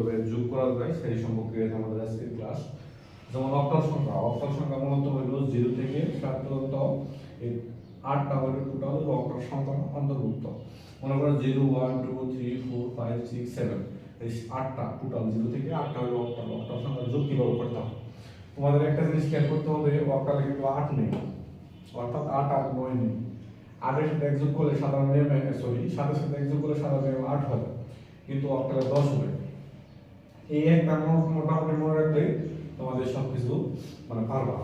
কিভাবে যোগ করা যায় সেই সম্পর্কে আমাদের আজকের ক্লাস। যেমন অক্টাল সংখ্যা মূলত হলো 0 থেকে 7 পর্যন্ত এই 8টা হলো টোটাল অক্টাল সংখ্যা অন্তর্ভুক্ত। মনে করো 0 1 2 3 4 5 6 7 এই 8টা টোটাল 0 থেকে 8টা হলো অক্টাল সংখ্যা যোগ কিভাবে করতে হয়। তোমাদের একটা জিনিস খেয়াল করতে হবে, অক্টালে কিন্তু 8 নেই, অর্থাৎ 8 আর 9 নেই। 8 এর সাথে 1 যোগ করলে সাধারণ নিয়মে 7 এর সাথে 1 যোগ করলে সাধারণ নিয়মে 8 হয়, কিন্তু অক্টালে 10 হবে। এই একটা মোটামুটি মনে রাখলে তোমাদের সবকিছু মানে পারবা।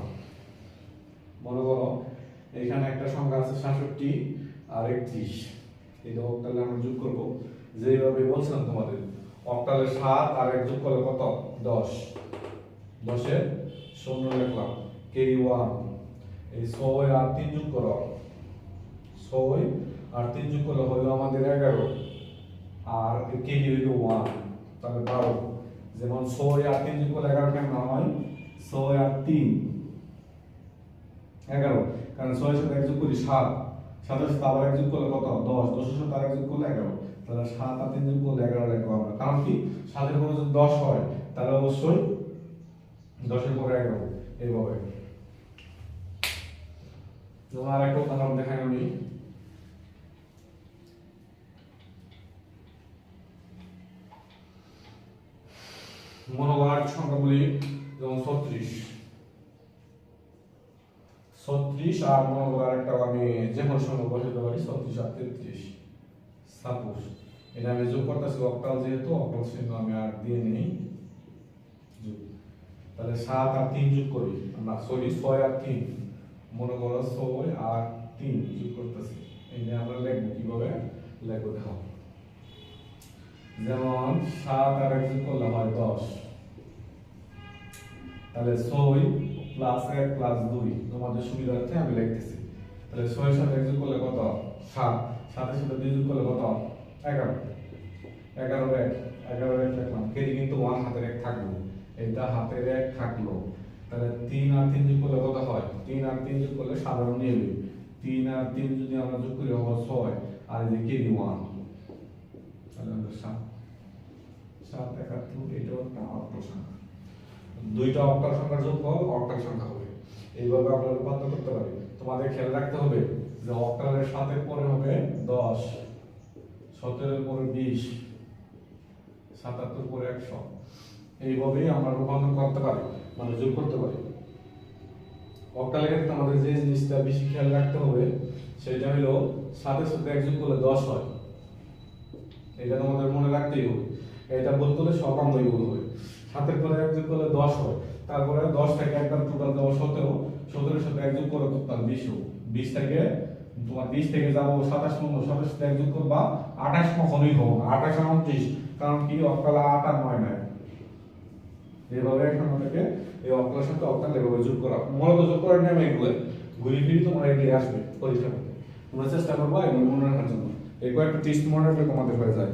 মনে করো এখানে একটা সংখ্যা আছে 67 আর 31, এই যে অক্টালে আমরা যোগ করব যেভাবে বলছিলাম তোমাদের। অক্টালে 7 আর 1 যোগ করলে কত? 10, 10 এর 0 লিখলাম, কেরি 1। এই 6 আর 3 যোগ করো, 6 আর 3 যোগ করলে হলো আমাদের 11, আর কেরি হইলো 1, তাহলে 12। যেমন 6 আর 3 যোগ করলে 11 কেমন হয়? 6 আর 3 11, কারণ 6 এর সাথে 1 যোগ করি 7, 7 এর সাথে আবার 1 যোগ করলে কত? 10, 10 এর সাথে আর 1 যোগ করলে 11, তাহলে 7 আর 3 যোগ করলে 11 লিখবো আমরা। কারণ কি 7 এর পরে যদি 10 হয় তাহলে অবশ্যই 10 এর পরে 11 এইভাবে। যেমন আরেকটা উদাহরণ দেখাই আমি। মনোভার সংখ্যাগুলি যেমন 36 আর মনোভার একটা আমি যে কোনো সংখ্যা বসাতে পারি, 36 আর 33 সাপোজ। এটা আমি যোগ করতেছি অক্টাল, যেহেতু অক্টাল চিহ্ন আমি আর দিয়ে নেই যোগ। তাহলে 7 আর 3 যোগ করি আমরা, 6 আর 3, মনে করো 6 আর 3 যোগ করতেছি। এই যে আমরা লিখবো, কিভাবে লিখবো দেখো। যেমন 7 আর 1 যোগ করলে হয় 10, তাহলে 6 প্লাস 1 প্লাস 2, তোমাদের সুবিধার্থে আমি লিখতেছি। তাহলে 6 এর সাথে 1 যোগ করলে কত? 7, 7 এর সাথে 2 যোগ করলে কত? 11, 11 লিখলাম। কেজি কিন্তু 1 হাতের 1 থাকলো, এটা হাতের 1 থাকলো। তাহলে 3 আর 3 যোগ করলে কত হয়? 3 আর 3 যোগ করলে সাধারণ নিয়মে 3 আর 3 যদি আমরা যোগ করি হবে 6, আর এই যে কেজি 1, তাহলে আমরা 7 71, এটাও একটা অক্টাল সংখ্যা। দুইটা অক্টাল সংখ্যার যোগফল অক্টাল সংখ্যা হবে। এইভাবে আমরা রূপান্তর করতে পারি। তোমাদের খেয়াল রাখতে হবে যে অক্টালের 7 এর পরে হবে 10, 17 এর পরে 20, 77 পরে 100। এইভাবেই আমরা রূপান্তর করতে পারি, মানে যোগ করতে পারি। অক্টালের ক্ষেত্রে আমাদের যে জিনিসটা বেশি খেয়াল রাখতে হবে সেটা হলো 7 এর সাথে 1 যোগ করলে 10 হয়। এটা তোমাদের মনে রাখতেই হবে। এটা ভুল করলে সব আমরাই ভুল হবে। 7 এর পরে 1 যোগ করলে 10 হয়, তারপরে 10 থেকে একবার টোটাল দেওয়া 17, 17 এর সাথে 1 যোগ করলে টোটাল 20 হবে। 20 থেকে তোমার 20 থেকে যাবো 27 নম্বর, 27 এর সাথে 1 যোগ করবা 28 কখনোই হবে না, 28 আর 29, কারণ কি অক্টালে 8 আর 9 নাই। এইভাবে এখন আমাদেরকে এই অক্টালের সাথে অক্টাল এভাবে যোগ করা, মূলত যোগ করার নিয়ম এগুলো। ঘুরি ফিরি তোমার এগিয়ে আসবে পরীক্ষা করতে। তোমরা চেষ্টা করবা এগুলো মনে রাখার জন্য। এই কয়েকটা টেস্ট মনে রাখলে তোমাদের হয়ে যায়।